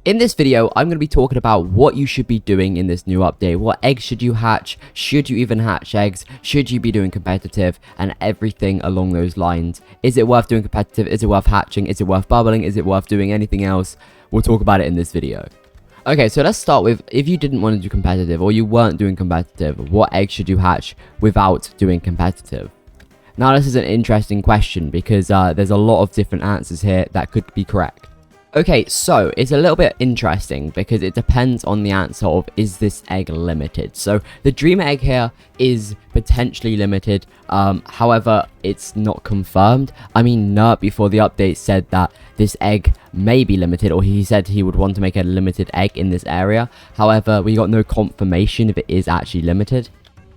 In this video, I'm going to be talking about what you should be doing in this new update. What eggs should you hatch? Should you even hatch eggs? Should you be doing competitive? And everything along those lines. Is it worth doing competitive? Is it worth hatching? Is it worth bubbling? Is it worth doing anything else? We'll talk about it in this video. Okay, so let's start with, if you didn't want to do competitive or you weren't doing competitive, what eggs should you hatch without doing competitive? Now, this is an interesting question because there's a lot of different answers here that could be correct. Okay, so it's a little bit interesting because it depends on the answer of, is this egg limited? So the dream egg here is potentially limited. However, it's not confirmed. I mean, Nerd before the update said that this egg may be limited, or he said he would want to make a limited egg in this area. However, we got no confirmation if it is actually limited.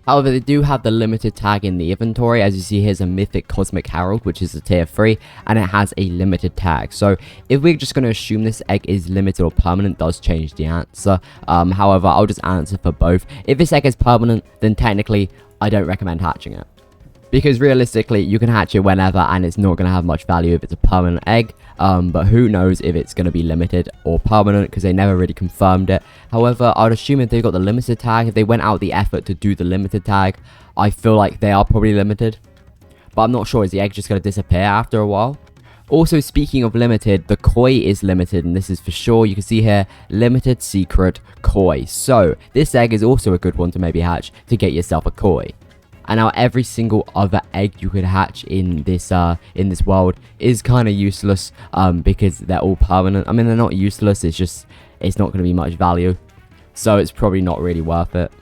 However, they do have the limited tag in the inventory. As you see, here's a Mythic Cosmic Herald, which is a tier 3, and it has a limited tag. So if we're just going to assume this egg is limited or permanent, does change the answer. However, I'll just answer for both. If this egg is permanent, then technically I don't recommend hatching it, because realistically you can hatch it whenever and it's not going to have much value if it's a permanent egg. But who knows if it's going to be limited or permanent, because they never really confirmed it. However, I'd assume if they got the limited tag, if they went out the effort to do the limited tag, I feel like they are probably limited. But I'm not sure, is the egg just going to disappear after a while? Also, speaking of limited, the koi is limited, and this is for sure. You can see here, limited secret koi. So this egg is also a good one to maybe hatch to get yourself a koi. And now every single other egg you could hatch in this world is kind of useless, because they're all permanent. I mean, they're not useless, it's just, it's not going to be much value. So it's probably not really worth it.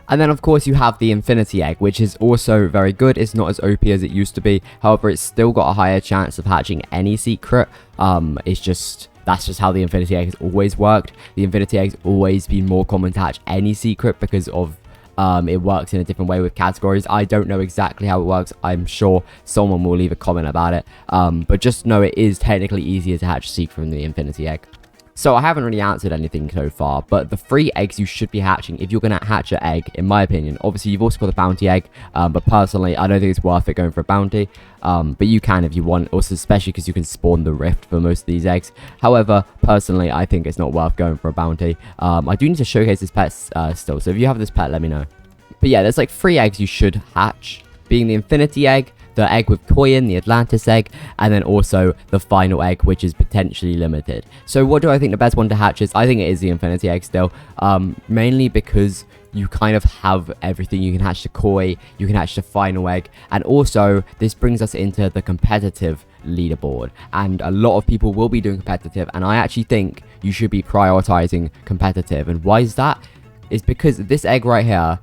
And then of course you have the infinity egg, which is also very good. It's not as OP as it used to be. However, it's still got a higher chance of hatching any secret. That's just how the infinity egg has always worked. The infinity egg's always been more common to hatch any secret because of it works in a different way with categories. I don't know exactly how it works. I'm sure someone will leave a comment about it. But just know it is technically easier to hatch a secret from the infinity egg. So I haven't really answered anything so far, but the 3 eggs you should be hatching if you're going to hatch an egg, in my opinion. Obviously, you've also got the bounty egg, but personally, I don't think it's worth it going for a bounty. But you can if you want, also especially because you can spawn the rift for most of these eggs. However, personally, I think it's not worth going for a bounty. I do need to showcase this pet still, so if you have this pet, let me know. But yeah, there's like 3 eggs you should hatch, being the infinity egg, the egg with koi in, the Atlantis egg, and then also the final egg, which is potentially limited. So what do I think the best one to hatch is? I think it is the infinity egg still, mainly because you kind of have everything. You can hatch the koi, you can hatch the final egg, and also this brings us into the competitive leaderboard, and a lot of people will be doing competitive, and I actually think you should be prioritizing competitive. And why is that? It's because this egg right here,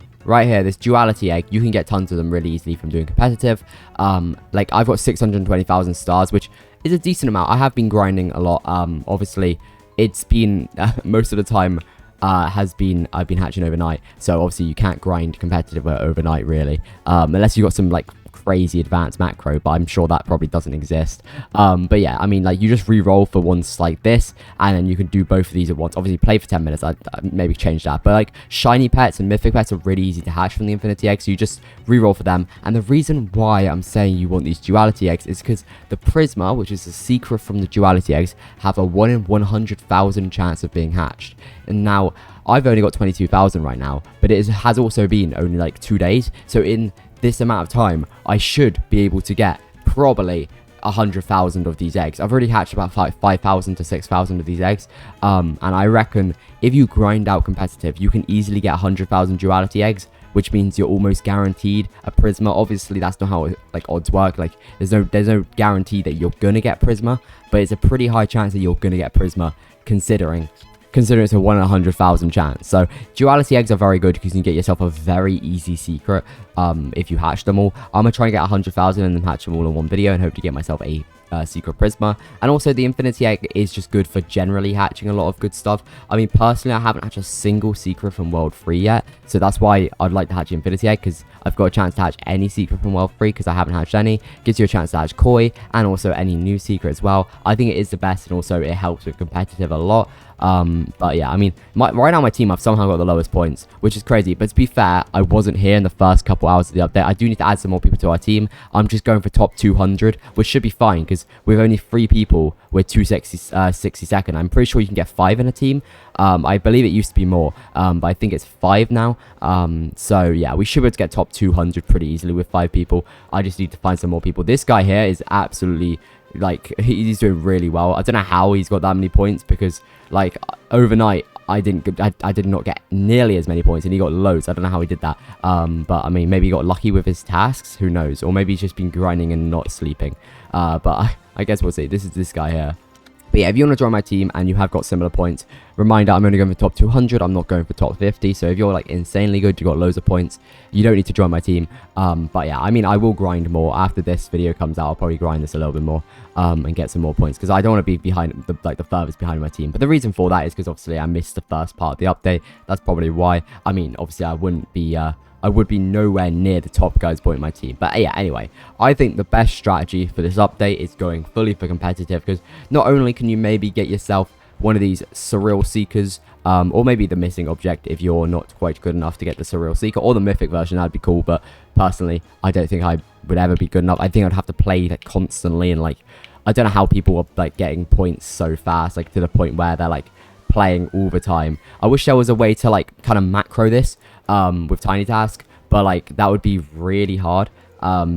this duality egg, you can get tons of them really easily from doing competitive. Like I've got 620,000 stars, which is a decent amount. I have been grinding a lot. Obviously it's been most of the time I've been hatching overnight, so obviously you can't grind competitive overnight really, unless you got some like crazy advanced macro, but I'm sure that probably doesn't exist. But yeah, I mean, like, you just re-roll for once like this, and then you can do both of these at once. Obviously play for 10 minutes, I'd maybe change that, but like shiny pets and mythic pets are really easy to hatch from the infinity egg, so you just re-roll for them. And the reason why I'm saying you want these duality eggs is because the prisma, which is a secret from the duality eggs, have a 1 in 100,000 chance of being hatched. And now I've only got 22,000 right now, but it has also been only like 2 days, so in this amount of time I should be able to get probably 100,000 of these eggs. I've already hatched about 5,000 to 6,000 of these eggs, and I reckon if you grind out competitive, you can easily get 100,000 duality eggs, which means you're almost guaranteed a prisma. Obviously that's not how like odds work. Like there's no guarantee that you're gonna get prisma, but it's a pretty high chance that you're gonna get prisma, considering it's a 1 in 100,000 chance. So duality eggs are very good because you can get yourself a very easy secret if you hatch them all. I'm gonna try and get 100,000 and then hatch them all in one video and hope to get myself a secret prisma. And also the infinity egg is just good for generally hatching a lot of good stuff. I mean, personally I haven't hatched a single secret from world 3 yet, so that's why I'd like to hatch the infinity egg, because I've got a chance to hatch any secret from world 3 because I haven't hatched any. Gives you a chance to hatch koi and also any new secret as well. I think it is the best, and also it helps with competitive a lot. But yeah, I mean, right now my team, I've somehow got the lowest points, which is crazy. But to be fair, I wasn't here in the first couple hours of the update. I do need to add some more people to our team. I'm just going for top 200, which should be fine because because with only 3 people, we're 262nd. I'm pretty sure you can get 5 in a team. I believe it used to be more, but I think it's 5 now. So yeah, we should be able to get top 200 pretty easily with 5 people. I just need to find some more people. This guy here is absolutely, like, he's doing really well. I don't know how he's got that many points, because like overnight I did not get nearly as many points, and he got loads. I don't know how he did that. But I mean, maybe he got lucky with his tasks. Who knows? Or maybe he's just been grinding and not sleeping. But I guess we'll see. This is this guy here. But yeah, if you want to join my team and you have got similar points, reminder, I'm only going for top 200. I'm not going for top 50. So if you're like insanely good, you got loads of points, you don't need to join my team. But yeah, I mean, I will grind more after this video comes out. I'll probably grind this a little bit more and get some more points, because I don't want to be behind the furthest behind my team. But the reason for that is because obviously I missed the first part of the update. That's probably why. I mean, obviously I would be nowhere near the top guys point in my team. But yeah, anyway, I think the best strategy for this update is going fully for competitive, because not only can you maybe get yourself one of these surreal seekers, or maybe the missing object if you're not quite good enough to get the surreal seeker, or the mythic version, that'd be cool. But personally, I don't think I would ever be good enough. I think I'd have to play like constantly, and like, I don't know how people are like getting points so fast, like to the point where they're like playing all the time. I wish there was a way to like kind of macro this with tiny task, but like that would be really hard,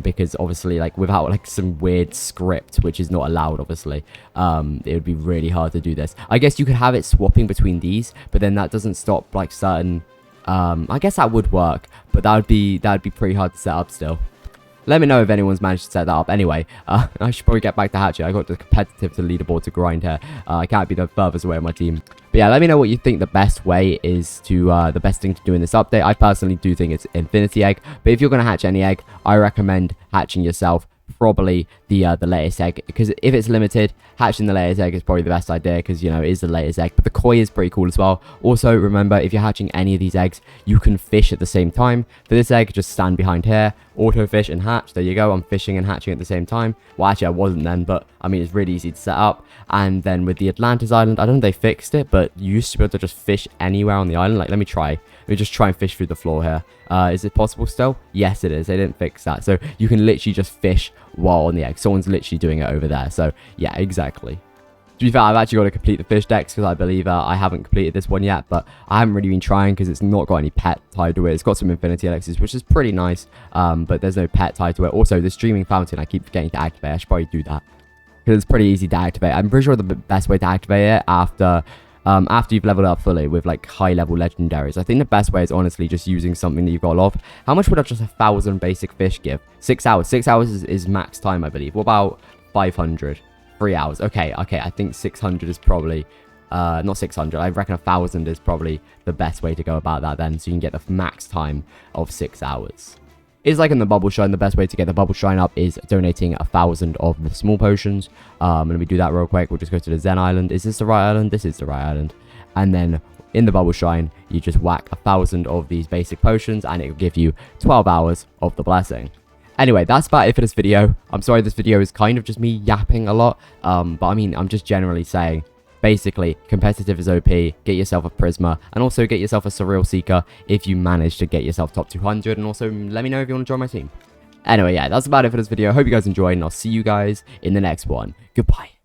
because obviously like without like some weird script, which is not allowed obviously, it would be really hard to do this. I guess you could have it swapping between these, but then that doesn't stop like certain, I guess that would work, but that would be pretty hard to set up still. Let me know if anyone's managed to set that up. Anyway, I should probably get back to hatching. I got the competitive to leaderboard to grind here. I can't be the furthest away on my team. But yeah, let me know what you think the best way is to, the best thing to do in this update. I personally do think it's Infinity Egg. But if you're going to hatch any egg, I recommend hatching yourself probably the latest egg, because if it's limited, hatching the latest egg is probably the best idea, because you know it is the latest egg. But the koi is pretty cool as well. Also remember, if you're hatching any of these eggs, you can fish at the same time. For this egg, just stand behind here, auto fish and hatch. There you go, I'm fishing and hatching at the same time. Well, actually I wasn't then, but I mean, it's really easy to set up. And then with the Atlantis island, I don't know if they fixed it, but you used to be able to just fish anywhere on the island. Like, let me just try and fish through the floor here. Is it possible still? Yes, it is. They didn't fix that. So you can literally just fish while on the egg. Someone's literally doing it over there. So yeah, exactly. To be fair, I've actually got to complete the fish decks, because I believe I haven't completed this one yet, but I haven't really been trying because it's not got any pet tied to it. It's got some infinity elixirs, which is pretty nice, but there's no pet tied to it. Also, the streaming fountain, I keep forgetting to activate. I should probably do that, because it's pretty easy to activate. I'm pretty sure the best way to activate it after you've leveled up fully with like high level legendaries. I think the best way is honestly just using something that you've got a lot of. How much would just 1,000 basic fish give? 6 hours. 6 hours is max time, I believe. What about 500? 3 hours. Okay, I think 600 is probably not 600. I reckon 1,000 is probably the best way to go about that then, so you can get the max time of 6 hours. It's like in the bubble shrine, the best way to get the bubble shrine up is donating 1,000 of the small potions. Let me do that real quick. We'll just go to the Zen island. Is this the right island? This is the right island. And then in the bubble shrine, you just whack 1,000 of these basic potions, and it will give you 12 hours of the blessing. Anyway, that's about it for this video. I'm sorry this video is kind of just me yapping a lot, but I mean, I'm just generally saying, basically, competitive is OP, get yourself a Prisma, and also get yourself a Surreal Seeker if you manage to get yourself top 200, and also let me know if you want to join my team. Anyway, yeah, that's about it for this video. I hope you guys enjoyed, and I'll see you guys in the next one. Goodbye.